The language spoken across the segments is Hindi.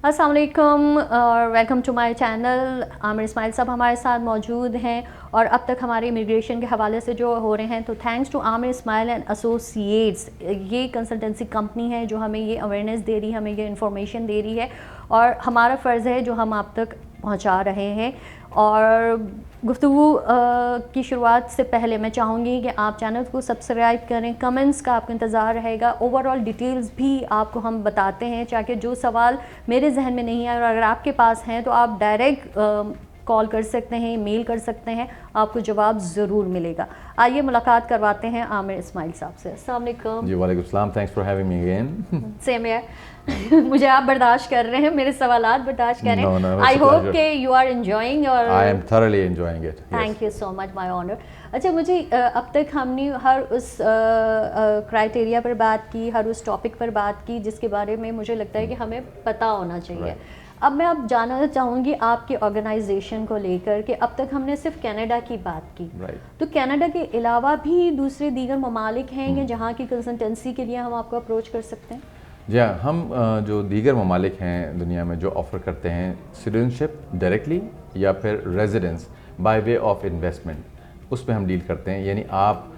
अस्सलाम वालेकुम और welcome to my channel. Aamir Ismail साहब हमारे साथ मौजूद हैं और अब तक हमारे इमिग्रेशन के हवाले से जो हो रहे हैं, तो thanks to Aamir Ismail and associates. ये कंसल्टेंसी कंपनी है जो हमें ये अवेयरनेस दे रही है, हमें ये इन्फॉर्मेशन दे रही है और हमारा फ़र्ज़ है जो हम आप तक पहुंचा रहे हैं। और गुफ्तगू की शुरुआत से पहले मैं चाहूँगी कि आप चैनल को सब्सक्राइब करें, कमेंट्स का आपको इंतज़ार रहेगा, ओवरऑल डिटेल्स भी आपको हम बताते हैं, ताकि जो सवाल मेरे जहन में नहीं है और अगर आपके पास हैं तो आप डायरेक्ट कॉल कर सकते हैं, मेल कर सकते हैं, आपको जवाब ज़रूर मिलेगा। आइए मुलाकात करवाते हैं आमिर इस्माइल साहब से। अस्सलाम वालेकुम। जी वालेकुम सलाम, thanks for having me again. Same है। मुझे आप बर्दाश्त कर रहे हैं, मेरे सवालात बर्दाश्त करें। No, no, I it's a hope pleasure. कि यू आर एंजॉइंग और I am thoroughly enjoying it. Yes. Thank you so much, my honour. अच्छा, मुझे अब तक हमने हर उस क्राइटेरिया पर बात की, हर उस टॉपिक पर बात की जिसके बारे में मुझे लगता है कि हमें पता होना चाहिए। अब मैं अब जानना चाहूँगी आपकी ऑर्गेनाइजेशन को लेकर कि अब तक हमने सिर्फ कनाडा की बात की, तो कनाडा के अलावा भी दूसरे दीगर ममालिक हैं कि जहाँ की कंसल्टेंसी के लिए हम आपको अप्रोच कर सकते हैं? जी हाँ, हम जो दीगर ममालिक हैं दुनिया में जो ऑफ़र करते हैं सिटीजनशिप डायरेक्टली या फिर residence by way of investment, उस पर हम डील करते हैं। यानी आप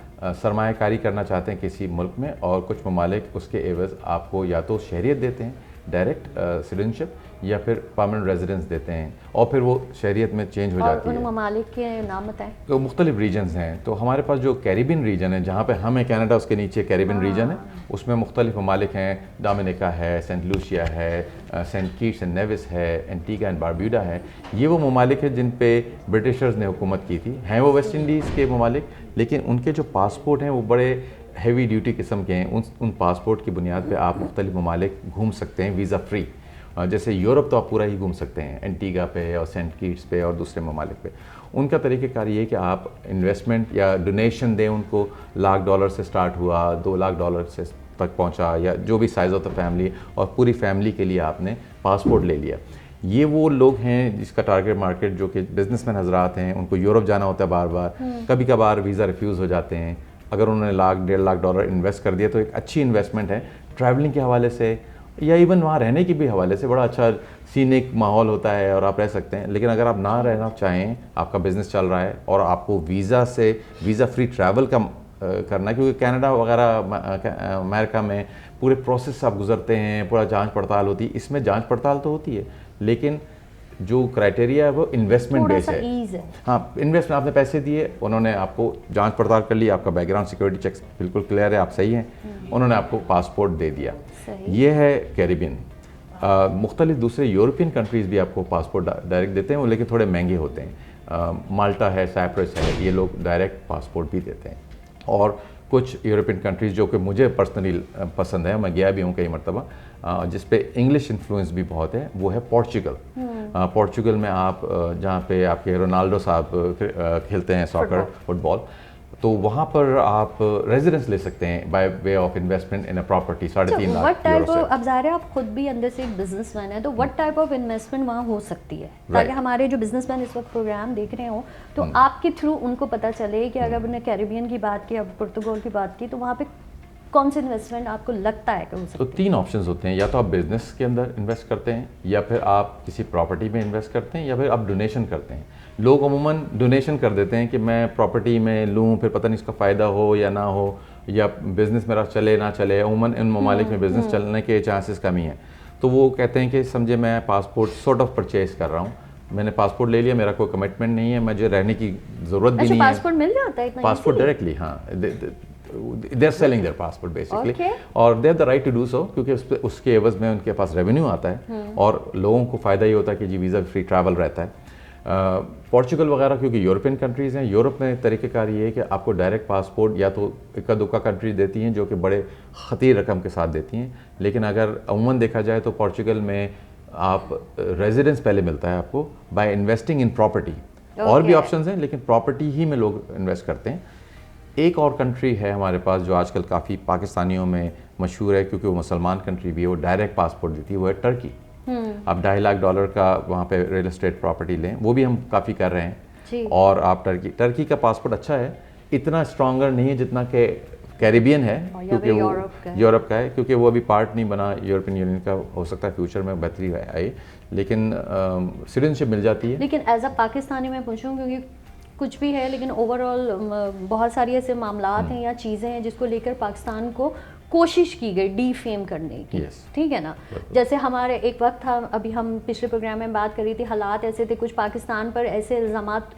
सरमायाकारी करना चाहते हैं किसी मुल्क में और कुछ ममालिक उसके एवज़ आपको या तो शहरियत देते हैं डायरेक्ट सिटीजनशिप या फिर परमानेंट रेजिडेंस देते हैं और फिर वो शहरियत में चेंज हो जाती है। उन ममालिक के नाम बताएं। तो मुख्तलिफ रीजन्स हैं। तो हमारे पास जो कैरिबियन रीजन है, जहाँ पे हम हैं कनाडा, उसके नीचे कैरिबियन रीजन है, उसमें मुख्तलिफ ममालिक हैं। डोमिनिका है, सेंट लूसिया है, सेंट किट्स एंड नेविस है, एंटीगा एंड बारबुडा है। ये वो ममालिक है जिन पे ब्रिटिशर्स ने हुकूमत की थी। हैं वो वेस्ट इंडीज़ के ममालिक, लेकिन उनके जो पासपोर्ट हैं वो बड़े हैवी ड्यूटी किस्म के हैं। उन पासपोर्ट की बुनियाद पे आप मुख्तलिफ ममालिक घूम सकते हैं वीज़ा फ्री। जैसे यूरोप तो आप पूरा ही घूम सकते हैं, एंटीगा पे और सेंट किट्स पे और दूसरे ममालिक पे। उनका तरीक़ेकार ये है कि आप इन्वेस्टमेंट या डोनेशन दें उनको। $1,00,000 से स्टार्ट हुआ, $2,00,000 से तक पहुंचा, या जो भी साइज़ ऑफ द फैमिली, और पूरी फैमिली के लिए आपने पासपोर्ट ले लिया। ये वो लोग हैं जिसका टारगेट मार्केट जो कि बिजनेसमैन हजरात हैं। उनको यूरोप जाना होता है बार बार, कभी कभार वीज़ा रिफ्यूज़ हो जाते हैं। अगर उन्होंने $1,00,000-1,50,000 इन्वेस्ट कर दिया तो एक अच्छी इन्वेस्टमेंट है। ट्रैवलिंग के हवाले से या इवन वहाँ रहने के भी हवाले से बड़ा अच्छा सीनिक माहौल होता है और आप रह सकते हैं। लेकिन अगर आप ना रहना चाहें, आपका बिज़नेस चल रहा है और आपको वीज़ा फ्री ट्रैवल का करना, क्योंकि कनाडा वगैरह अमेरिका में पूरे प्रोसेस से आप गुजरते हैं, पूरा जांच पड़ताल होती है। इसमें जांच पड़ताल तो होती है, लेकिन जो क्राइटेरिया है वो इन्वेस्टमेंट बेस है। हाँ, इन्वेस्टमेंट आपने पैसे दिए, उन्होंने आपको जांच पड़ताल कर ली, आपका बैकग्राउंड सिक्योरिटी चेक्स बिल्कुल क्लियर है, आप सही हैं, उन्होंने आपको पासपोर्ट दे दिया। ये है कैरिबियन। मुख्तलिफ दूसरे यूरोपियन कंट्रीज़ भी आपको पासपोर्ट डायरेक्ट देते हैं, वो लेकिन थोड़े महंगे होते हैं। माल्टा है, साइप्रस है, ये लोग डायरेक्ट पासपोर्ट भी देते हैं। और कुछ यूरोपियन कंट्रीज़ जो कि मुझे पर्सनली पसंद है, मैं गया भी हूँ कई मरतबा, जिस पे इंग्लिश इन्फ्लुएंस भी बहुत है, वो है पोर्चुगल। पोर्चुगल में आप जहाँ पे आपके रोनाल्डो साहब खेलते हैं सॉकर, फुटबॉल, तो वहाँ पर आप रेजिडेंस ले सकते हैं by way of investment in a property. 3.5 lakh euro से। अब ज़ाहिर है आप खुद भी अंदर से एक बिजनेसमैन है, तो व्हाट टाइप ऑफ इन्वेस्टमेंट वहाँ हो सकती है, ताकि हमारे जो बिजनेसमैन इस वक्त प्रोग्राम देख रहे हो तो आपके थ्रू उनको पता चले कि अगर हमने कैरिबियन की बात की, अब पुर्तगाल की बात की, तो वहाँ पे कौन से इन्वेस्टमेंट आपको लगता है कि हो सकती है? तो 3 ऑप्शंस होते हैं, या तो आप बिजनेस के अंदर इन्वेस्ट करते हैं, या फिर आप किसी प्रॉपर्टी में इन्वेस्ट करते हैं, या फिर आप डोनेशन करते हैं। लोग अमूमन डोनेशन कर देते हैं कि मैं प्रॉपर्टी में लूँ, फिर पता नहीं इसका फ़ायदा हो या ना हो, या बिज़नेस मेरा चले ना चले। अमूमन इन ममालिक में बिज़नेस चलने के चांसेस कमी है, तो वो कहते हैं कि समझे मैं पासपोर्ट सॉर्ट ऑफ परचेज़ कर रहा हूँ, मैंने पासपोर्ट ले लिया, मेरा कोई कमिटमेंट नहीं है, मुझे रहने की ज़रूरत भी नहीं है। पासपोर्ट मिल जाता है इतना? पासपोर्ट डायरेक्टली, हाँ, they are selling their passport basically, और they have the right to do so, क्योंकि उसके एवज में उनके पास रेवेन्यू आता है और लोगों को फ़ायदा ये होता है कि जी वीज़ा फ्री ट्रैवल रहता है। पोर्चुगल वगैरह क्योंकि यूरोपियन कंट्रीज़ हैं, यूरोप में तरीक़ेकार ये है कि आपको डायरेक्ट पासपोर्ट या तो इक्का दुक्का कंट्री देती हैं जो कि बड़े ख़तीर रकम के साथ देती हैं, लेकिन अगर अमूमन देखा जाए तो पोर्चुगल में आप रेजिडेंस पहले मिलता है आपको बाय इन्वेस्टिंग इन प्रॉपर्टी। और भी ऑप्शंस हैं, लेकिन प्रॉपर्टी ही में लोग इन्वेस्ट करते हैं। एक और कंट्री है हमारे पास जो आजकल काफ़ी पाकिस्तानियों में मशहूर है, क्योंकि वो मुसलमान कंट्री भी है, वो डायरेक्ट पासपोर्ट देती है, वो है टर्की। आप $2.5 लाख का वहाँ पे रियल एस्टेट प्रॉपर्टी लें, वो भी हम काफ़ी कर रहे हैं। और आप टर्की का पासपोर्ट अच्छा है, इतना स्ट्रॉन्गर नहीं है जितना कि कैरिबियन है और या क्योंकि फिर वो यूरोप का है। यूरोप का है, क्योंकि वो अभी पार्ट नहीं बना यूरोपियन यूनियन का। हो सकता है फ्यूचर में बेहतरी आए, लेकिन सिटीजनशिप मिल जाती है। लेकिन एज अ पाकिस्तानी मैं पूछूं, क्योंकि कुछ भी है लेकिन ओवरऑल बहुत सारी ऐसे मामलात हैं या चीज़ें हैं जिसको लेकर पाकिस्तान को कोशिश की गई डीफेम करने की, Yes. ठीक है ना। जैसे हमारे एक वक्त था, अभी हम पिछले प्रोग्राम में बात करी थी, हालात ऐसे थे, कुछ पाकिस्तान पर ऐसे इल्ज़ामात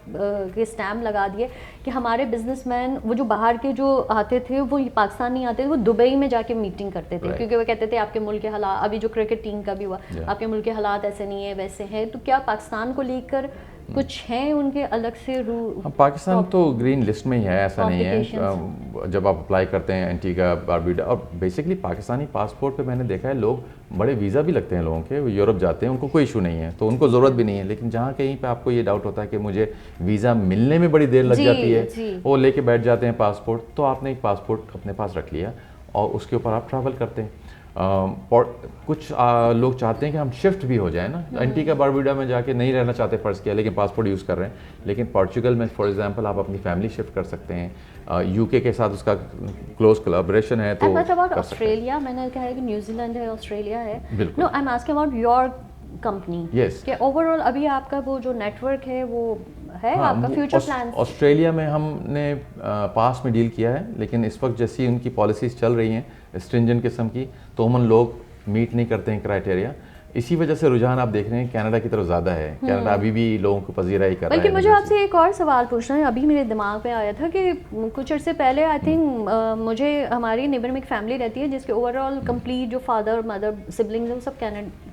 के स्टैम्प लगा दिए कि हमारे बिजनेसमैन वो जो बाहर के जो आते थे वो पाकिस्तान नहीं आते थे, वो दुबई में जाके मीटिंग करते थे, क्योंकि वो कहते थे आपके मुल्क के हालात, अभी जो क्रिकेट टीम का भी हुआ, आपके मुल्क के हालात ऐसे नहीं है वैसे हैं। तो क्या पाकिस्तान को लेकर कुछ हैं उनके अलग से रूल? पाकिस्तान तो ग्रीन लिस्ट में ही है, ऐसा नहीं है। जब आप अप्लाई करते हैं एंटीगा बारबुडा, और बेसिकली पाकिस्तानी पासपोर्ट पे मैंने देखा है लोग बड़े वीज़ा भी लगते हैं लोगों के, वो यूरोप जाते हैं, उनको कोई इशू नहीं है, तो उनको ज़रूरत भी नहीं है। लेकिन जहाँ कहीं पे आपको ये डाउट होता है कि मुझे वीज़ा मिलने में बड़ी देर लग जाती है, वो लेके बैठ जाते हैं पासपोर्ट, तो आपने एक पासपोर्ट अपने पास रख लिया और उसके ऊपर आप ट्रैवल करते हैं। कुछ लोग चाहते हैं कि हम शिफ्ट भी हो जाए ना, एंटीगा बारबुडा में जाके नहीं रहना चाहते फ़र्ज़ किया, लेकिन पासपोर्ट यूज़ कर रहे हैं। लेकिन पोर्चुगल में फॉर एग्जांपल आप अपनी फैमिली शिफ्ट कर सकते हैं, यूके के साथ उसका क्लोज कोलैबोरेशन है। तो ऑस्ट्रेलिया, मैंने कहा है कि न्यूजीलैंड है, ऑस्ट्रेलिया है। No, I am asking about your company. Yes, कि ओवरऑल अभी आपका वो जो नेटवर्क है वो है, आपका फ्यूचर प्लान? ऑस्ट्रेलिया में हमने पास में डील किया है, लेकिन इस वक्त जैसी उनकी पॉलिसीज़ चल रही हैं स्ट्रिंजेंट किस्म की, तो हम लोग मीट नहीं करते हैं क्राइटेरिया। इसी वजह से रुझान आप देख रहे हैं कनाडा की तरफ ज़्यादा है। कनाडा अभी भी लोगों को पजीरा ही कर रहा है। बल्कि मुझे आपसे एक और सवाल पूछना है, अभी मेरे दिमाग में आया था कि कुछ अर्से पहले आई थिंक मुझे, हमारी नेबर में एक फैमिली रहती है जिसके ओवरऑल कंप्लीट जो फादर मदर सिबलिंग्स हैं वो सब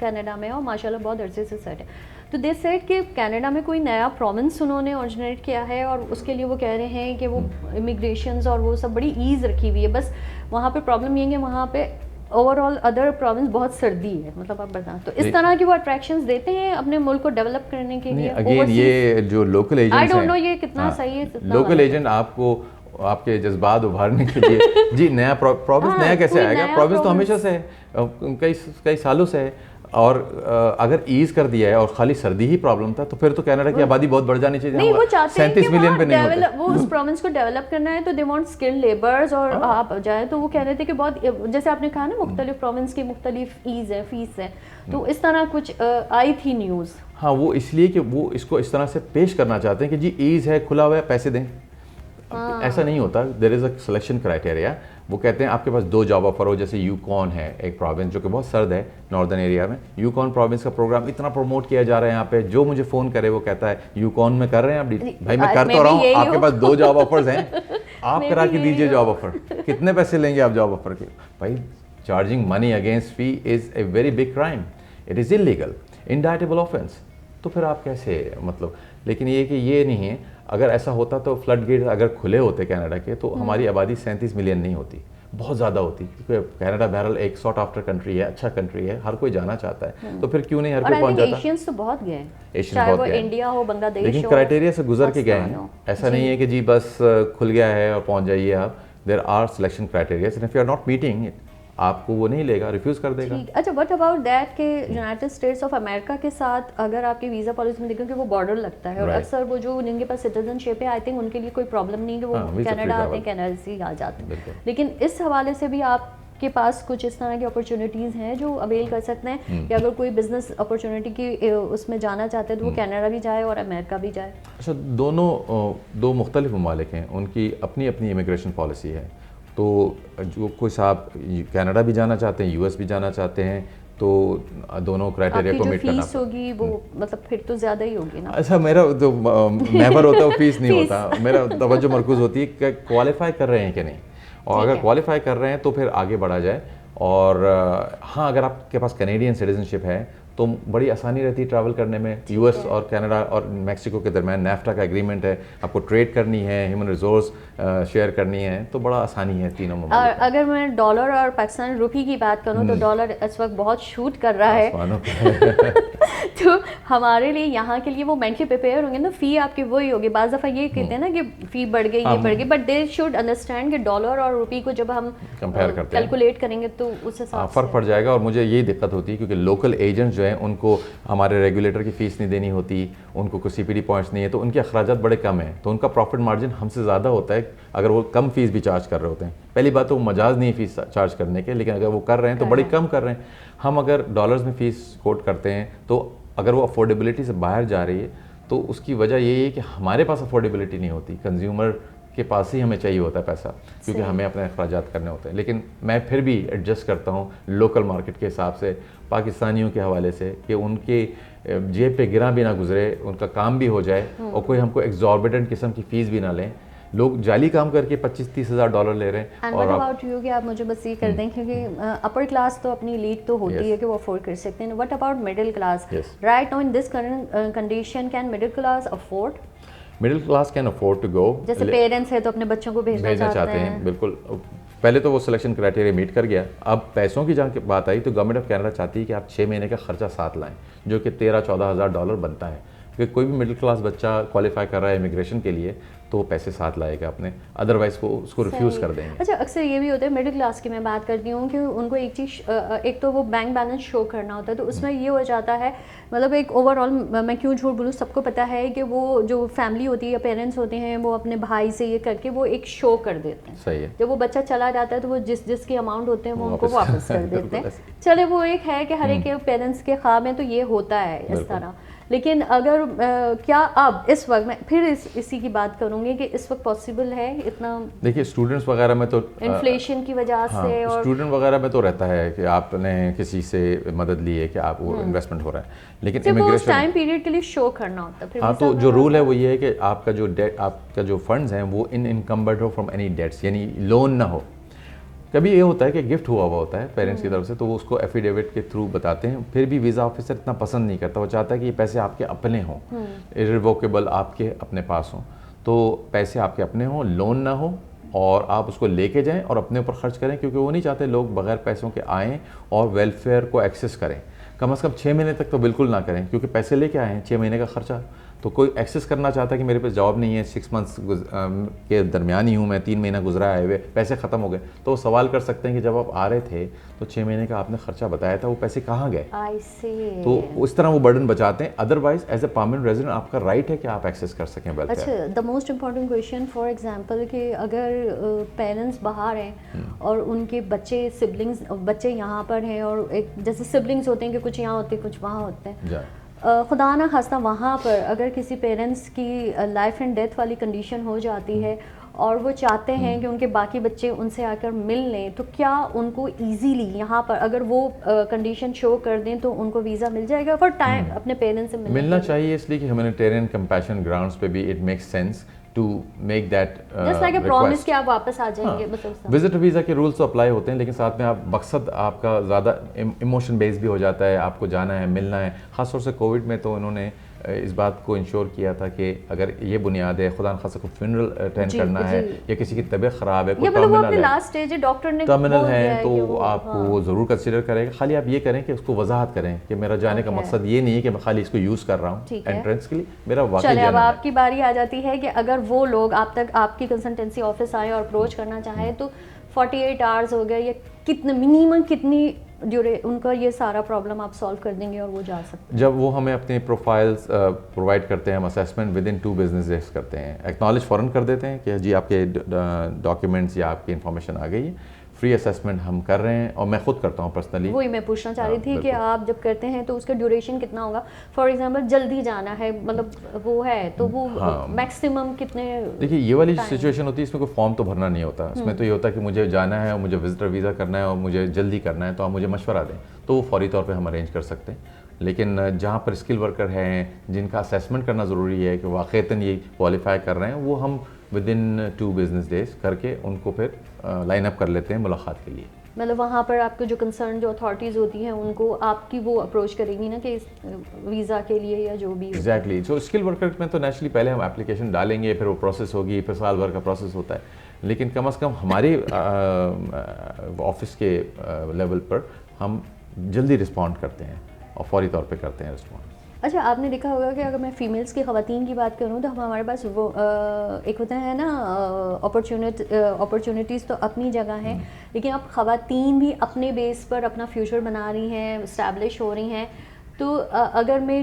कनाडा में है और माशाल्लाह बहुत अरसे से सेट है। तो दे सेड कि कनाडा में कोई नया प्रोविंस उन्होंने ओरिजिनेट किया है और उसके लिए वो कह रहे हैं कि वो इमिग्रेशंस और वो सब बड़ी ईज़ रखी हुई है, बस वहाँ पे प्रॉब्लम ये है कि वहाँ पे ओवरऑल अदर प्रोविंस बहुत सर्दी है, मतलब आप बताएं। तो इस तरह की वो अट्रैक्शंस देते हैं अपने मुल्क को डेवलप करने के लिए? अगेन ये जो लोकल एजेंट्स हैं, आई डोंट नो ये कितना सही है, लोकल एजेंट आपको आपके जज्बात उभारने के लिए जी नया प्रोविंस नया कैसे आएगा? प्रोविंस तो हमेशा से है, कई सालों से है। और अगर ईज कर दिया है और खाली सर्दी ही प्रॉब्लम था, तो फिर तो कनाडा की आबादी बहुत बढ़ जानी चाहिए। नहीं, वो चाहते हैं कि 37 मिलियन पे नहीं होते। वो उस प्रोविंस को डेवलप करना है, तो दे वांट स्किल्ड लेबर्स और आप जाए तो वो कह रहे थे कि बहुत, जैसे आपने कहा ना, मुख्तलिफ प्रोविंस की मुख्तलिफ ईज है, फीस है, तो इस तरह कुछ आई थी न्यूज़। हाँ, वो इसलिए कि वो इसको इस तरह से पेश करना चाहते हैं कि जी ईज है, खुला हुआ है, पैसे दें। ऐसा नहीं होता, there is a selection criteria. वो कहते हैं आपके पास 2 जॉब ऑफर हो, जैसे यूकॉन है एक प्रोविंस जो कि बहुत सर्द है नॉर्दर्न एरिया में। यूकॉन प्रोविंस का प्रोग्राम इतना प्रमोट किया जा रहा है यहाँ पे, जो मुझे फ़ोन करे वो कहता है यूकॉन में कर रहे हैं आप? भाई मैं कर तो रहा हूँ, आपके पास 2 जॉब ऑफर्स हैं, आप करा के दीजिए जॉब ऑफर। कितने पैसे लेंगे आप जॉब ऑफर के? भाई charging money against fee is a very big crime, it is illegal, indictable offence. तो फिर आप कैसे, मतलब, लेकिन ये कि ये नहीं है। अगर ऐसा होता तो फ्लड गेट अगर खुले होते कनाडा के, तो हमारी आबादी 37 मिलियन नहीं होती, बहुत ज़्यादा होती, क्योंकि कनाडा बहरहाल एक सॉर्ट आफ्टर कंट्री है, अच्छा कंट्री है, हर कोई जाना चाहता है, तो फिर क्यों नहीं हर कोई पहुंच जाता। एशियंस तो बहुत गए, एशियन बहुत गए, इंडिया हो, बांग्लादेश, लेकिन क्राइटेरिया से गुजर के गए हैं। ऐसा नहीं है कि जी बस खुल गया है और पहुंच जाइए आप। There are selection criterias and if you are not meeting it, आपको वो नहीं लेगा, रिफ्यूज़ कर देगा। अच्छा, व्हाट अबाउट दैट के यूनाइटेड स्टेट्स ऑफ अमेरिका के साथ अगर आपकी वीज़ा पॉलिसी में देखें कि वो बॉर्डर लगता है और अक्सर वो जो जिनके पास सिटीजनशिप है, आई थिंक उनके लिए कोई प्रॉब्लम नहीं कि वो कनाडा आते हैं, कनाडा से आ जाते हैं। लेकिन इस हवाले से भी आपके पास कुछ इस तरह की अपॉर्चुनिटीज़ हैं जो अवेल कर सकते हैं कि अगर कोई बिजनेस अपॉर्चुनिटी की उसमें जाना चाहते हैं तो वो कनाडा भी जाए और अमेरिका भी जाए? अच्छा, दोनों 2 मुख्तलिफ ममालिक हैं, उनकी अपनी अपनी इमिग्रेशन पॉलिसी है। तो जो कोई साहब कनाडा भी जाना चाहते हैं, यूएस भी जाना चाहते हैं, तो दोनों क्राइटेरिया को मीट करना होगी वो, मतलब फिर तो ज़्यादा ही होगी ना। अच्छा, मेरा जो नेवर होता है वो फीस नहीं होता, मेरा तवज्जो मरकूज़ होती है कि क्वालिफाई कर रहे हैं कि नहीं, और अगर क्वालिफाई कर रहे हैं तो फिर आगे बढ़ा जाए। और हाँ, अगर आपके पास कैनेडियन सिटीजनशिप है तो बड़ी आसानी रहती है ट्रैवल करने में। यूएस और कनाडा और मैक्सिको के दरमियान नेफ्टा का एग्रीमेंट है, आपको ट्रेड करनी है, ह्यूमन रिसोर्स शेयर करनी है, तो बड़ा आसानी है तीनों में। और अगर मैं डॉलर और पाकिस्तानी रुपये की बात करूं तो डॉलर इस वक्त बहुत शूट कर रहा है तो हमारे लिए यहाँ के लिए वो मेंटली प्रिपेयर होंगे ना, फ़ी आपकी वही होगी। बाज़ दफ़ा ये कहते हैं ना कि फ़ी बढ़ गई, ये बढ़ गई, बट दे शुड अंडरस्टैंड कि डॉलर और रुपये को जब हम कंपेयर करते हैं, कैलकुलेट करेंगे तो उस हिसाब से फ़र्क पड़ जाएगा। और मुझे यही दिक्कत होती है क्योंकि लोकल एजेंट्स जो हैं उनको हमारे रेगुलेटर की फ़ीस नहीं देनी होती, उनको कोई CPD पॉइंट्स नहीं है, तो उनके अखराजात बड़े कम हैं, तो उनका प्रॉफिट मार्जिन हमसे ज़्यादा होता है अगर वो कम फ़ीस भी चार्ज कर रहे होते हैं। पहली बात तो वो मजाज नहीं है फ़ीस चार्ज करने के, लेकिन अगर वो कर रहे हैं तो बड़ी कम कर रहे हैं। हम अगर डॉलर्स में फ़ीस कोट करते हैं तो अगर वो अफोर्डेबिलिटी से बाहर जा रही है तो उसकी वजह यही है कि हमारे पास अफोर्डेबिलिटी नहीं होती, कंज्यूमर के पास ही हमें चाहिए होता है पैसा, क्योंकि हमें अपने अखराजात करने होते हैं। लेकिन मैं फिर भी एडजस्ट करता हूँ लोकल मार्केट के हिसाब से, पाकिस्तानियों के हवाले से, कि उनके जेब पे गिरा भी ना गुजरे, उनका काम भी हो जाए और कोई हमको एग्जॉर्बिटेंट किस्म की फ़ीस भी ना लें। लोग जाली काम करके 25-30 हज़ार डॉलर ले रहे हैं। और अबाउट यू कि आप मुझे बस ये कर दें, क्योंकि अपर क्लास तो अपनी लीड तो होती है कि वो अफोर्ड कर सकते हैं। What about middle class? Right now in this current condition can middle class afford? Middle class can afford to go. जैसे पेरेंट्स है तो अपने बच्चों को भेजना चाहते हैं। बिल्कुल, पहले तो वो सिलेक्शन क्राइटेरिया मीट कर गया। अब पैसों की जहाँ बात आई तो गवर्नमेंट ऑफ कनाडा चाहती है कि आप 6 महीने का खर्चा साथ लाएं, जो कि 13-14 हज़ार डॉलर बनता है। क्योंकि कोई भी मिडिल क्लास बच्चा क्वालिफाई कर रहा है इमिग्रेशन के लिए तो वो पैसे साथ लाएगा अपने, अदरवाइज वो उसको रिफ्यूज़ कर देंगे। अच्छा, अक्सर ये भी होता है मिडिल क्लास की मैं बात करती हूँ कि उनको एक चीज़, एक तो वो बैंक बैलेंस शो करना होता है, तो उसमें ये हो जाता है, मतलब एक ओवरऑल, मैं क्यों झूठ बोलूँ, सबको पता है कि वो जो फैमिली होती है या पेरेंट्स होते हैं वो अपने भाई से ये करके वो एक शो कर देते हैं। सही है। जब वो बच्चा चला जाता है तो वो जिसके अमाउंट होते हैं वो उनको वापस कर देते हैं। चले, वो एक है कि हर एक के पेरेंट्स के ख्वाब में तो ये होता है इस तरह। लेकिन अगर क्या अब इस वक्त मैं फिर इसी की बात करूंगी कि इस वक्त पॉसिबल है इतना? देखिए, स्टूडेंट्स वगैरह में तो इन्फ्लेशन की वजह से, और स्टूडेंट वगैरह में तो रहता है कि आपने किसी से मदद ली है कि आप वो इन्वेस्टमेंट हो रहा है, लेकिन इमिग्रेशन टाइम पीरियड के लिए शो करना होता है। हाँ, तो जो रूल है वो ये है कि आपका जो फंड्स हैं वो इनकम्बर्ड हो फ्रॉम एनी डेट्स, यानी लोन ना हो। कभी ये होता है कि गिफ्ट हुआ होता है पेरेंट्स की तरफ से, तो वो उसको एफिडेविट के थ्रू बताते हैं, फिर भी वीज़ा ऑफिसर इतना पसंद नहीं करता, वो चाहता है कि ये पैसे आपके अपने हों, इररिवोकेबल आपके अपने पास हों। तो पैसे आपके अपने हों, लोन ना हो, और आप उसको लेके जाएं और अपने ऊपर खर्च करें, क्योंकि वो नहीं चाहते लोग बगैर पैसों के आएँ और वेलफेयर को एक्सेस करें। कम से कम 6 महीने तक तो बिल्कुल ना करें, क्योंकि पैसे लेके आए हैं, 6 महीने का खर्चा। तो कोई एक्सेस करना चाहता है कि मेरे पास जॉब नहीं है, 6 मंथ्स के दरमियान ही हूँ मैं, 3 महीना गुजरा है हुए, पैसे ख़त्म हो गए, तो वो सवाल कर सकते हैं कि जब आप आ रहे थे तो 6 महीने का आपने खर्चा बताया था, वो पैसे कहाँ गए? तो उस तरह वो बर्डन बचाते हैं। Otherwise as a permanent resident आपका राइट है कि आप एक्सेस कर सकें वेलफेयर। अच्छा, the most important question for example कि अगर पेरेंट्स बाहर हैं और उनके बच्चे बच्चे यहाँ पर हैं, और एक जैसे सिबलिंग्स होते हैं कि कुछ यहाँ होते हैं कुछ वहाँ होते हैं, खुदा ना खास्ता वहाँ पर अगर किसी पेरेंट्स की लाइफ एंड डेथ वाली कंडीशन हो जाती है और वो चाहते हैं कि उनके बाकी बच्चे उनसे आकर मिल लें, तो क्या उनको इजीली यहाँ पर अगर वो कंडीशन शो कर दें तो उनको वीज़ा मिल जाएगा फॉर टाइम अपने पेरेंट्स से मिलना चाहिए? इसलिए कि ह्यूमैनिटेरियन कंपैशन ग्राउंड्स पे भी it makes sense to make that just like a promise कि आप वापस आ जाएंगे। विजिटर वीज़ा के रूल्स तो अप्लाई होते हैं, लेकिन साथ में आप मकसद आपका ज़्यादा इमोशन बेस भी हो जाता है, आपको जाना है, मिलना है। ख़ासतौर से कोविड में तो उन्होंने इस बात को इंश्योर किया था कि अगर ये बुनियाद है, खुदा न खासा को फ्यूनरल अटेंड करना है या किसी की तबीयत ख़राब है, कोई टर्मिनल है, तो आपको वो ज़रूर कंसिडर करेगा। खाली आप ये करें कि उसको वजाहत करें कि मेरा जाने का मकसद ये नहीं है कि मैं खाली इसको यूज़ कर रहा हूँ एंट्रेंस के लिए, मेरा वाकई अब आपकी बारी आ जाती है कि अगर वो लोग आप तक आपकी कंसल्टेंसी ऑफिस आए और अप्रोच करना चाहें तो 48 आवर्स हो गए या कितने मिनिमम कितनी उनका ये सारा प्रॉब्लम आप सॉल्व कर देंगे और वो जा सकते हैं? जब वो हमें अपने प्रोफाइल्स प्रोवाइड करते हैं, हम assessment with in 2 business days करते हैं, एक्नॉलेज फ़ौरन कर देते हैं कि जी आपके डॉक्यूमेंट्स या आपकी इन्फॉर्मेशन आ गई है, फ्री असेसमेंट हम कर रहे हैं, और मैं खुद करता हूँ पर्सनली। वही मैं पूछना चाह रही थी कि आप जब करते हैं तो उसका ड्यूरेशन कितना होगा? फॉर एग्जांपल जल्दी जाना है, मतलब वो है तो वो मैक्सिमम कितने? देखिए, ये वाली सिचुएशन होती है, इसमें कोई फॉर्म तो भरना नहीं होता, इसमें तो ये होता है कि मुझे जाना है और मुझे विजिटर वीज़ा करना है और मुझे जल्दी करना है, तो आप मुझे मशवरा दें, तो वो फौरी तौर पर हम अरेंज कर सकते हैं। लेकिन जहाँ पर स्किल वर्कर हैं जिनका असेसमेंट करना ज़रूरी है कि वाक़ईतन ये क्वालिफाई कर रहे हैं, वो हम विद इन 2 बिजनेस डेज करके उनको फिर लाइन अप कर लेते हैं मुलाकात के लिए। मतलब वहाँ पर आपके जो कंसर्न जो अथॉरिटीज़ होती हैं उनको आपकी वो अप्रोच करेगी ना कि वीज़ा के लिए या जो भी। एग्जैक्टली। सो स्किल वर्कर में तो नेचुरली पहले हम एप्लीकेशन डालेंगे, फिर वो प्रोसेस होगी, फिर साल भर का प्रोसेस होता है, लेकिन कम से कम हमारे ऑफिस के लेवल पर हम जल्दी रिस्पॉन्ड करते हैं और फौरी तौर पे करते हैं रिस्पॉन्ड। अच्छा, आपने देखा होगा कि अगर मैं फ़ीमेल्स की ख़वातीन की बात करूँ तो हमारे पास वो एक होता है ना अपॉर्चुनिटीज़ तो अपनी जगह हैं, लेकिन अब ख़वातीन भी अपने बेस पर अपना फ्यूचर बना रही हैं, इस्टेब्लिश हो रही हैं, तो अगर मैं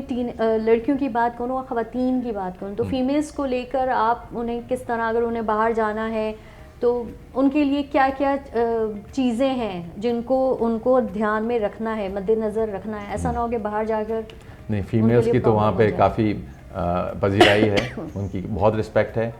लड़कियों की बात करूँ और ख़वातीन की बात करूँ, तो फीमेल्स को लेकर आप उन्हें किस तरह, अगर उन्हें बाहर जाना है तो उनके लिए क्या क्या चीज़ें हैं जिनको उनको ध्यान में रखना है, मद्देनज़र रखना है? ऐसा ना हो कि बाहर जाकर नहीं, फीमेल्स की तो वहाँ पे काफ़ी पजीराई है, उनकी बहुत रिस्पेक्ट है।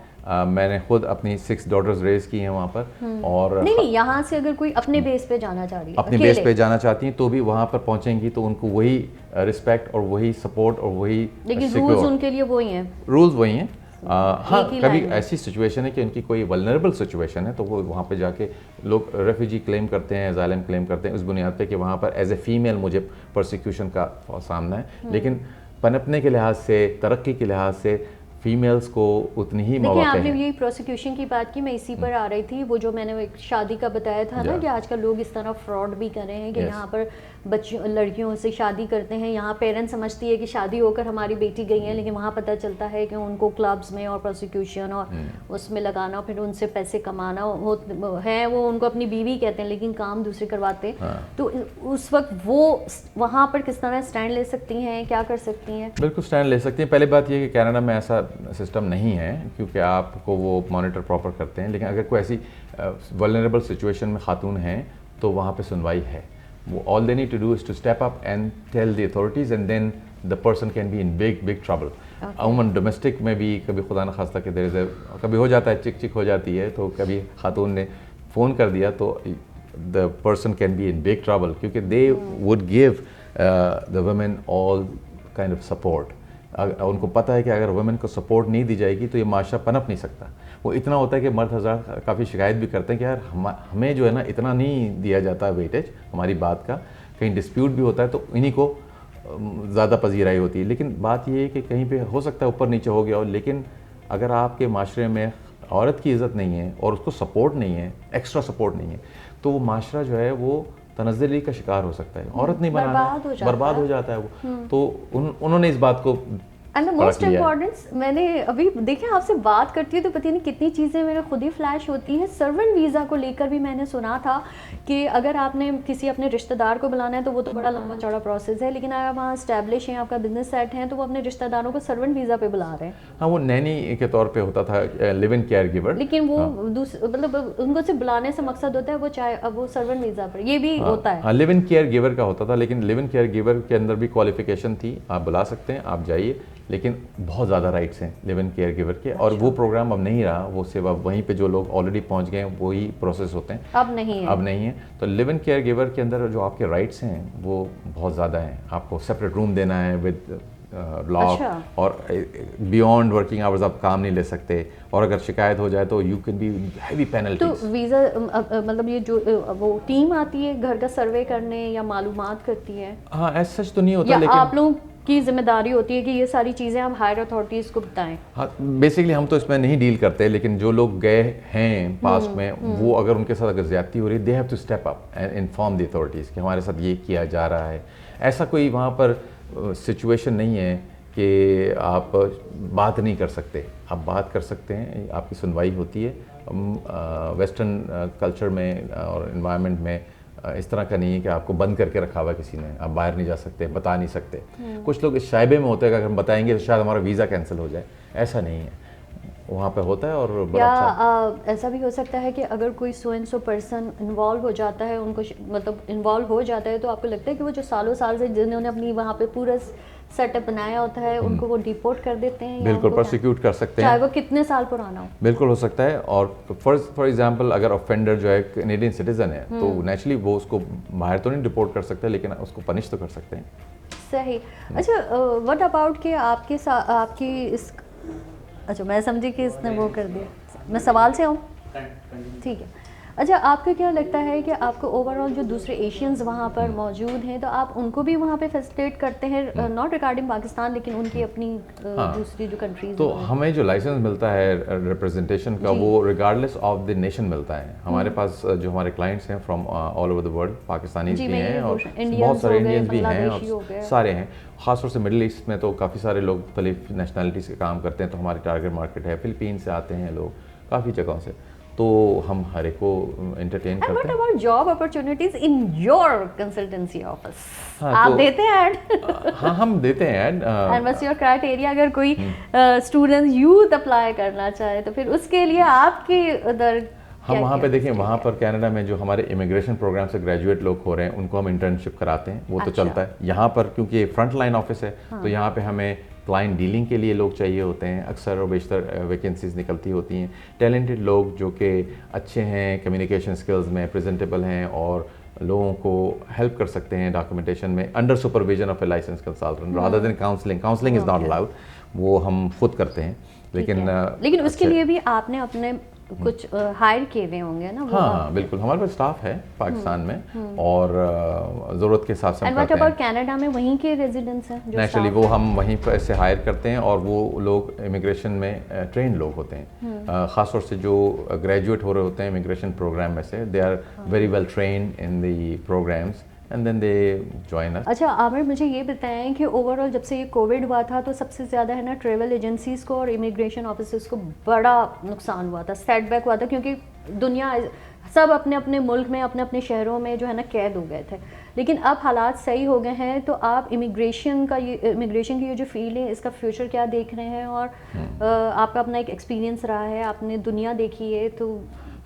मैंने खुद अपनी 6 डॉटर्स रेज की हैं वहाँ पर। और नहीं, यहाँ से अगर कोई अपने बेस पे जाना चाह रही है, अपने बेस पे जाना चाहती हैं तो भी वहाँ पर पहुँचेंगी तो उनको वही रिस्पेक्ट और वही सपोर्ट और वही, लेकिन रूल्स उनके लिए वही हैं, रूल्स वही हैं। हाँ, कभी ऐसी सिचुएशन है कि उनकी कोई वल्नरेबल सिचुएशन है तो वो वहाँ पे जाके लोग रेफ्यूजी क्लेम करते हैं, एजाइलम क्लेम करते हैं उस बुनियाद पे कि वहाँ पर एज ए फीमेल मुझे प्रोसिक्यूशन का सामना है। लेकिन पनपने के लिहाज से, तरक्की के लिहाज से फीमेल्स को उतनी ही मौके हैं। आपने यही प्रोसिक्यूशन की बात की, मैं इसी पर आ रही थी। वो जो मैंने एक शादी का बताया था ना कि आजकल लोग इस तरह फ्रॉड भी कर रहे हैं कि यहाँ पर बच्चियों, लड़कियों से शादी करते हैं। यहाँ पेरेंट्स समझती है कि शादी होकर हमारी बेटी गई है, लेकिन वहाँ पता चलता है कि उनको क्लब्स में और प्रोसिक्यूशन और उसमें लगाना, फिर उनसे पैसे कमाना है। वो उनको अपनी बीवी कहते हैं लेकिन काम दूसरे करवाते हैं। तो उस वक्त वो वहाँ पर किस तरह स्टैंड ले सकती हैं, क्या कर सकती हैं? बिल्कुल स्टैंड ले सकती हैं। पहली बात ये कि कनाडा में ऐसा सिस्टम नहीं है क्योंकि आपको वो मॉनिटर प्रॉपर करते हैं। लेकिन अगर कोई ऐसी वल्नरेबल सिचुएशन में खातून हैं तो वहाँ पे सुनवाई है। वो all they need to do is to step up and tell the authorities and then the person can be in big trouble. अमूमन डोमेस्टिक में भी कभी खुदा न खास्ता कि देर कभी हो जाता है, चिक हो जाती है, तो कभी खातून ने फ़ोन कर दिया तो the person can be in big trouble क्योंकि they would give the women all kind of support. उनको पता है कि अगर वुमेन को सपोर्ट नहीं दी जाएगी तो ये माशरा पनप नहीं सकता। वो इतना होता है कि मर्द हज़रात काफ़ी शिकायत भी करते हैं कि यार हमें जो है ना इतना नहीं दिया जाता वेटेज हमारी बात का, कहीं डिस्प्यूट भी होता है तो इन्हीं को ज़्यादा पजीराई होती है। लेकिन बात ये है कि कहीं पे हो सकता है ऊपर नीचे हो गया हो, लेकिन अगर आपके माशरे में औरत की इज़्ज़त नहीं है और उसको सपोर्ट नहीं है, एक्स्ट्रा सपोर्ट नहीं है, तो वो माशरा जो है वो तनज़्ज़ुली का शिकार हो सकता है। औरत नहीं बनाना, बर्बाद हो जाता है वो। तो उन्होंने इस बात को एंड द मोस्ट इम्पॉर्टेंट, मैंने अभी देखिए आपसे बात करती हूँ तो पता नहीं कितनी चीज़ें मेरे खुद ही फ्लैश होती हैं। सर्वेंट वीज़ा को लेकर भी मैंने सुना था कि अगर आपने किसी अपने रिश्तेदार को बुलाना है तो वो तो बड़ा लंबा चौड़ा प्रोसेस है, लेकिन अगर वहाँ स्टैब्लिश हैं, आपका बिजनेस सेट है, तो वो अपने रिश्तेदारों को सर्वेंट वीज़ा पे बुला रहे हैं। हाँ, वो नैनी के तौर पे होता था, लिव इन केयर गिवर। लेकिन वो मतलब उनको सिर्फ बुलाने से मकसद होता है वो चाहे अब वो सर्वेंट वीज़ा पर ये भी होता है। हाँ, लिव इन केयर गिवर का होता था, लेकिन लिव इन केयर गिवर के अंदर भी क्वालिफिकेशन थी। आप बुला सकते हैं, आप जाइए, लेकिन बहुत ज़्यादा राइट्स हैं लिव इन केयर गिवर के। और वो प्रोग्राम अब नहीं रहा, वो सिर्फ अब वहीं पे जो लोग ऑलरेडी पहुंच गए हैं वही प्रोसेस होते हैं, अब नहीं है। तो लिव इन केयर गिवर के अंदर जो आपके राइट्स हैं वो बहुत ज़्यादा हैं। आपको सेपरेट रूम देना है विद लॉक, और बियॉन्ड वर्किंग आवर्स आप काम नहीं ले सकते, और अगर शिकायत हो जाए तो you can be heavy penalty. तो वीज़ा मतलब ये जो वो टीम आती है घर का सर्वे करने या मालूमात करती है? हाँ, ऐसा सच तो नहीं होता, लेकिन आप लोगों की जिम्मेदारी होती है कि ये सारी चीज़ें हम हायर अथॉरिटीज़ को बताएं? हाँ, बेसिकली हम तो इसमें नहीं डील करते, लेकिन जो लोग गए हैं पास्ट में, वो अगर उनके साथ अगर ज्यादती हो रही है, they have to step up and inform the authorities कि हमारे साथ ये किया जा रहा है। ऐसा कोई वहाँ पर सिचुएशन नहीं है कि आप बात नहीं कर सकते, आप बात कर सकते हैं, आपकी सुनवाई होती है। वेस्टर्न कल्चर में और इन्वायरमेंट में इस तरह का नहीं है कि आपको बंद करके रखा हुआ किसी ने, आप बाहर नहीं जा सकते, बता नहीं सकते। कुछ लोग इस शायबे में होते हैं कि अगर हम बताएंगे तो शायद हमारा वीज़ा कैंसिल हो जाए, ऐसा नहीं है, वहाँ पे होता है। और बड़ा अच्छा, ऐसा भी हो सकता है कि अगर कोई so and so person involve हो जाता है, उनको मतलब इन्वॉल्व हो जाता है, तो आपको लगता है कि वो जो सालों साल से जिन्होंने अपनी वहाँ पे पूरा सेटअप बनाया होता है उनको वो डिपोर्ट कर देते हैं? बिल्कुल, प्रोसिक्यूट कर सकते हैं, चाहे वो कितने साल पुराना हो। बिल्कुल हो सकता है। और फॉर एग्जांपल अगर ऑफेंडर जो है कैनेडियन सिटीजन है तो नेचुरली वो उसको बाहर तो नहीं डिपोर्ट कर सकते, लेकिन उसको पनिश तो कर सकते हैं। सही। अच्छा, व्हाट अबाउट कि आपके साथ आपकी इस, अच्छा मैं समझी कि इसने वो कर दिया, मैं सवाल से आऊँ? ठीक है। अच्छा, आपको क्या लगता है कि आपको ओवरऑल जो दूसरे एशियंस वहाँ पर मौजूद हैं, तो आप उनको भी वहाँ पे फैसिलिटेट करते हैं, नॉट रिगार्डिंग पाकिस्तान लेकिन उनकी अपनी दूसरी जो कंट्रीज? तो हमें जो लाइसेंस मिलता है रिप्रेजेंटेशन का, वो रिगार्डलेस ऑफ द नेशन मिलता है। हमारे पास जो हमारे क्लाइंट्स हैं from all over the world, Pakistanis भी हैं और बहुत सारे इंडियंस भी हैं और सारे हैं। ख़ासतौर से मिडिल ईस्ट में तो काफ़ी सारे लोग मुख्तलिफ नेशनलिटीज़ के काम करते हैं, तो हमारी टारगेट मार्केट है। फिलीपीन से आते हैं लोग, काफ़ी जगहों से। तो हम हर एक को एंटरटेन And करते what हैं। about job opportunities in your consultancy office? हाँ, आप तो- देते हैं ऐड? हाँ, हम देते हैं add. And what's your criteria? अगर कोई स्टूडेंट यूथ अप्लाई करना चाहे तो फिर उसके लिए आपके उधर हम क्या वहाँ पे क्या देखिए, वहाँ पर कनाडा में जो हमारे इमिग्रेशन प्रोग्राम से ग्रेजुएट लोग हो रहे हैं उनको हम इंटर्नशिप कराते हैं, वो तो अच्छा। चलता है। यहाँ पर क्योंकि फ्रंट लाइन ऑफिस है, तो यहाँ पे हमें क्लाइंट डीलिंग के लिए लोग चाहिए होते हैं, अक्सर और बेशतर वैकेंसीज निकलती होती हैं। टैलेंटेड लोग जो कि अच्छे हैं कम्युनिकेशन स्किल्स में, प्रेजेंटेबल हैं और लोगों को हेल्प कर सकते हैं डॉक्यूमेंटेशन में, under supervision of a licence consultant rather than counselling is not allowed, वो हम खुद करते हैं। लेकिन उसके लिए भी आपने अपने कुछ हायर किए हुए होंगे ना? हाँ बिल्कुल, हमारे पास स्टाफ है पाकिस्तान में और ज़रूरत के हिसाब से हम एंड व्हाट करते अबाउट हैं। कनाडा में वहीं के रेजिडेंट्स हैं जो नेचुरली staff वो हैं? हम वहीं पर से हायर करते हैं और वो लोग इमिग्रेशन में ट्रेन लोग होते हैं, ख़ासतौर से जो ग्रेजुएट हो रहे होते हैं इमिग्रेशन प्रोग्राम में से, they are very well train in the programmes and then they join us. अच्छा आमिर, मुझे ये बताएं कि ओवरऑल जब से ये कोविड हुआ था तो सबसे ज़्यादा है ना ट्रैवल एजेंसीज़ को और इमिग्रेशन ऑफिसर्स को बड़ा नुकसान हुआ था, सेटबैक हुआ था, क्योंकि दुनिया सब अपने अपने मुल्क में अपने अपने शहरों में जो है ना कैद हो गए थे। लेकिन अब हालात सही हो गए हैं, तो आप इमिग्रेशन की ये जो फील्ड है इसका फ्यूचर क्या देख रहे हैं? और आपका अपना एक एक्सपीरियंस रहा है, आपने दुनिया देखी है, तो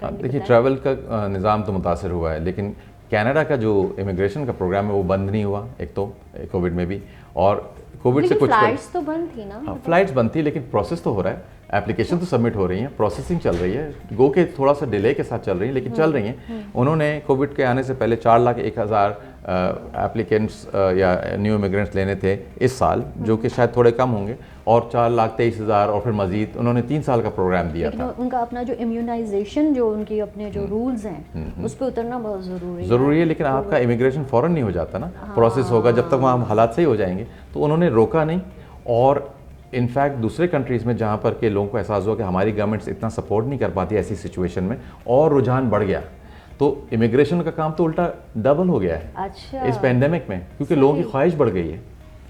देखिए ट्रैवल का निज़ाम तो मुतासर हुआ है, लेकिन कनाडा का जो इमिग्रेशन का प्रोग्राम है वो बंद नहीं हुआ, एक तो कोविड में भी, और कोविड से कुछ फ्लाइट्स तो बंद थी ना? फ्लाइट्स बंद थी, लेकिन प्रोसेस तो हो रहा है, एप्लीकेशन तो सबमिट हो रही हैं, प्रोसेसिंग चल रही है, गो के थोड़ा सा डिले के साथ चल रही है लेकिन चल रही हैं। उन्होंने कोविड के आने से पहले 4,01,000 एप्लीकेंट्स या न्यू इमिग्रेंट्स लेने थे इस साल, जो कि शायद थोड़े कम होंगे, और 4,23,000 और फिर मजीद उन्होंने 3 साल का प्रोग्राम दिया लेकिन था। उनका अपना जो इम्यूनाइजेशन, जो उनकी अपने जो रूल्स हैं उस पर उतरना बहुत ज़रूरी है, लेकिन आपका इमिग्रेशन फ़ौरन नहीं हो जाता ना, प्रोसेस होगा, जब तक वहाँ हालात सही हो जाएंगे। तो उन्होंने रोका नहीं, और इनफैक्ट दूसरे कंट्रीज़ में जहाँ पर के लोगों को एहसास हुआ कि हमारी गवर्नमेंट्स इतना सपोर्ट नहीं कर पाती ऐसी सिचुएशन में, और रुझान बढ़ गया, तो इमिग्रेशन का काम तो उल्टा डबल हो गया है अच्छा इस पैंडेमिक में, क्योंकि लोगों की ख्वाहिश बढ़ गई है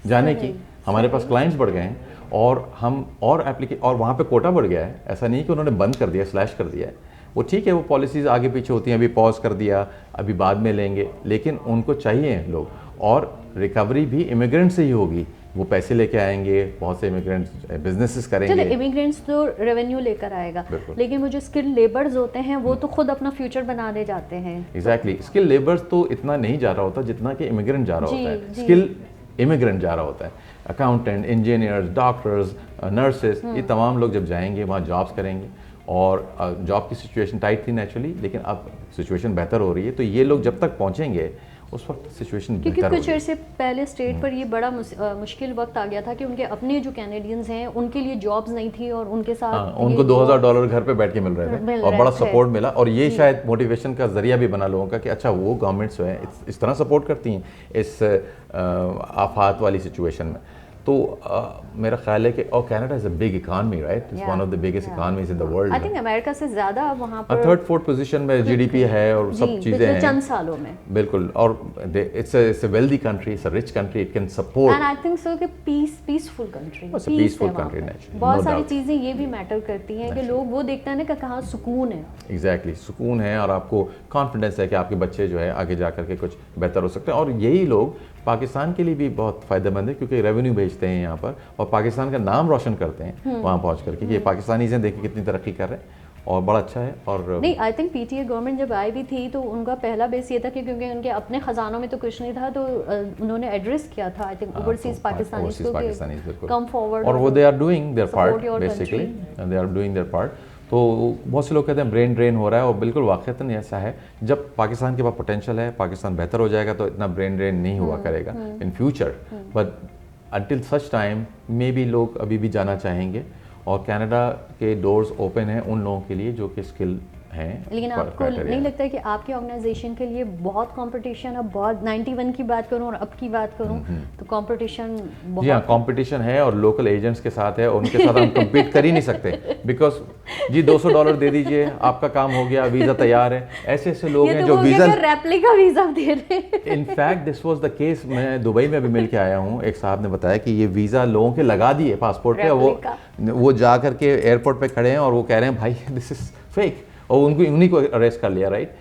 जाने की, हमारे पास क्लाइंट्स बढ़ गए हैं, और हम और और वहाँ पे कोटा बढ़ गया है। ऐसा नहीं कि उन्होंने बंद कर दिया, स्लैश कर दिया है, वो ठीक है, वो पॉलिसीज़ आगे पीछे होती हैं, अभी पॉज कर दिया, अभी बाद में लेंगे, लेकिन उनको चाहिए लोग, और रिकवरी भी इमिग्रेंट से ही होगी, वो पैसे लेके आएंगे, बहुत से इमिग्रेंट्स बिजनेसेस करेंगे। चलो इमिग्रेंट्स तो रेवेन्यू लेकर आएगा, लेकिन वो जो स्किल लेबर्स होते हैं वो तो खुद अपना फ्यूचर बनाने जाते हैं। एग्जैक्टली, स्किल लेबर्स तो इतना नहीं जा रहा होता जितना कि इमिग्रेंट जा रहा होता है, जी। स्किल इमिग्रेंट जा रहा होता है। अकाउंटेंट, इंजीनियर्स, डॉक्टर्स, नर्सेस, ये तमाम लोग जब जाएंगे वहाँ जॉब्स करेंगे, और जॉब की सिचुएशन टाइट थी नेचुरली, लेकिन अब सिचुएशन बेहतर हो रही है, तो ये लोग जब तक पहुँचेंगे उस वक्त सिचुएशन क्योंकि बेहतर कुछ होगी। अर्से पहले स्टेट पर ये बड़ा मुश्किल वक्त आ गया था कि उनके अपने जो कैनेडियंस हैं उनके लिए जॉब्स नहीं थी, और उनके साथ उनको $2,000 घर पे बैठ के मिल रहे थे, मिल और रहे बड़ा थे। सपोर्ट मिला, और ये शायद मोटिवेशन का जरिया भी बना लोगों का कि अच्छा वो गवर्नमेंट्स जो है इस तरह सपोर्ट करती हैं इस आफात वाली सिचुएशन में। तो मेरा ख्याल है कि और Canada is a big economy, right, it's one of the biggest economies in the world. I think America से ज़्यादा वहाँ पर थर्ड फोर्थ पोजीशन में जीडीपी है और सब चीज़ें हैं चंद सालों में, बिल्कुल, और it's a wealthy country, it's a rich country, it can support, and I think so कि peaceful country, It's a peaceful country, naturally, बहुत no सारी doubt. चीज़ें ये भी मैटर करती हैं कि लोग वो देखते हैं ना कि कहाँ सुकून है। एग्जैक्टली, सुकून है, और आपको कॉन्फिडेंस है कि आपके बच्चे जो है आगे जा कर के कुछ बेहतर हो सकते हैं, और यही लोग पाकिस्तान के लिए भी बहुत फ़ायदेमंद है, क्योंकि रेवेन्यू भेजते हैं यहाँ पर और पाकिस्तान का नाम रोशन करते हैं वहाँ पहुँच करके कि ये पाकिस्तानी हैं, देखिए कितनी तरक्की कर रहे हैं, और बड़ा अच्छा है। और नहीं, आई थिंक पीटीए गवर्नमेंट जब आई भी थी तो उनका पहला बेस ये था कि क्योंकि उनके अपने खजानों में तो कुछ नहीं था, तो उन्होंने एडरेस किया था आई थिंक ओवरसीज पाकिस्तानीज को कम फॉरवर्ड, और वो they are doing their part, your basically they are doing their part. तो बहुत से लोग कहते हैं ब्रेन ड्रेन हो रहा है, और बिल्कुल वाक़तन ऐसा है, जब पाकिस्तान के पास पोटेंशियल है, पाकिस्तान बेहतर हो जाएगा तो इतना ब्रेन ड्रेन नहीं हुआ करेगा in future, but until such time may be लोग अभी भी जाना चाहेंगे, और कनाडा के डोर्स ओपन हैं उन लोगों के लिए जो कि स्किल हैं। लेकिन आपको नहीं लगता है कि आपकी ऑर्गेनाइजेशन के लिए बहुत कंपटीशन, अब बहुत 91 की बात करूं और अब की बात करूं तो कंपटीशन जी हाँ, कंपटीशन है, और लोकल एजेंट्स के साथ है, और उनके साथ हम कम्पीट कर ही नहीं सकते, बिकॉज जी $200 दे दीजिए, आपका काम हो गया, वीज़ा तैयार है। ऐसे ऐसे लोग हैं जो वीज़ा, रेप्लिका वीज़ा दे रहे हैं। In fact this was the case, मैं दुबई में भी मिल के आया हूँ, एक साहब ने बताया कि ये वीज़ा लोगों के लगा दिए पासपोर्ट पे, वो जा करके एयरपोर्ट पे खड़े हैं और वो कह रहे हैं भाई दिस इज़ फेक, और उन्हीं को अरेस्ट कर लिया, राइट।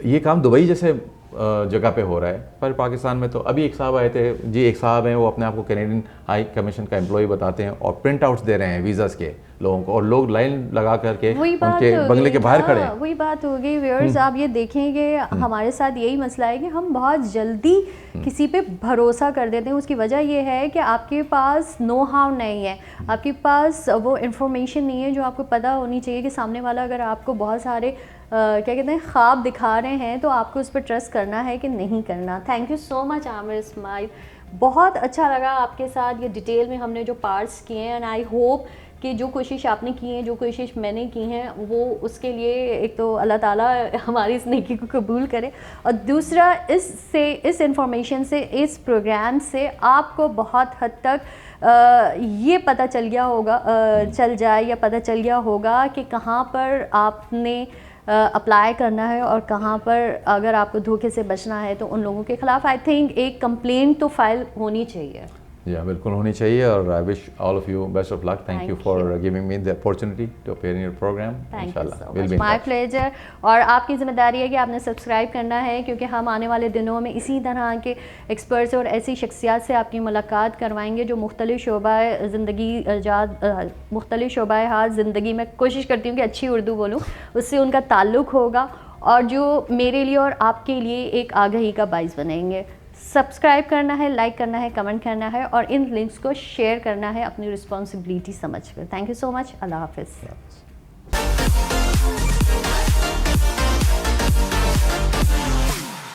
ये काम दुबई जैसे जगह पे हो रहा है, पर पाकिस्तान में तो अभी एक साहब आए थे जी, एक साहब हैं वो अपने आप को कैनेडियन हाई कमीशन का एम्प्लॉय बताते हैं और प्रिंट आउट्स दे रहे हैं वीज़ास के लोगों को, और लोग लाइन लगा करके उनके बंगले के बाहर खड़े हैं। वही बात हो गई व्यूअर्स, आप ये देखेंगे हमारे साथ यही मसला है कि हम बहुत जल्दी किसी पे भरोसा कर देते हैं। उसकी वजह ये है कि आपके पास नो हाउ नहीं है, आपके पास वो इन्फॉर्मेशन नहीं है जो आपको पता होनी चाहिए कि सामने वाला अगर आपको बहुत सारे क्या कहते हैं ख्वाब दिखा रहे हैं तो आपको उस पर ट्रस्ट करना है कि नहीं करना। Thank you so much Aamir Ismail, बहुत अच्छा लगा आपके साथ ये डिटेल में हमने जो पार्ट्स किए हैं, एंड आई होप कि जो कोशिश आपने की है, जो कोशिश मैंने की हैं, वो उसके लिए एक तो अल्लाह ताला हमारी इस नेकी को कबूल करे, और दूसरा इस इंफॉर्मेशन से, इस प्रोग्राम से आपको बहुत हद तक ये पता चल गया होगा, चल जाए या पता चल गया होगा कि कहाँ पर आपने अप्लाई करना है और कहाँ पर अगर आपको धोखे से बचना है तो उन लोगों के ख़िलाफ़ आई थिंक एक कंप्लेंट तो फाइल होनी चाहिए। या बिल्कुल होनी चाहिए, और I wish all of you best of luck. Thank you for giving me the opportunity to appear in your programme. इंशाल्लाह विल बी माय प्लेजर। और आपकी ज़िम्मेदारी है कि आपने सब्सक्राइब करना है, क्योंकि हम आने वाले दिनों में इसी तरह के एक्सपर्ट्स और ऐसी शख्सियात से आपकी मुलाकात करवाएंगे जो मुख्तलिफ शोबाए ज़िंदगी मुख्तलिफ शोबाए हाथ ज़िंदगी में, कोशिश करती हूँ कि अच्छी उर्दू बोलूँ, उससे उनका ताल्लुक़ होगा और जो मेरे लिए और आपके लिए एक आगाही का बाइस बनेंगे। सब्सक्राइब करना है, लाइक करना है, कमेंट करना है और इन लिंक्स को शेयर करना है अपनी रिस्पॉन्सिबिलिटी समझकर। Thank you so much. अल्लाह हाफ़िज़।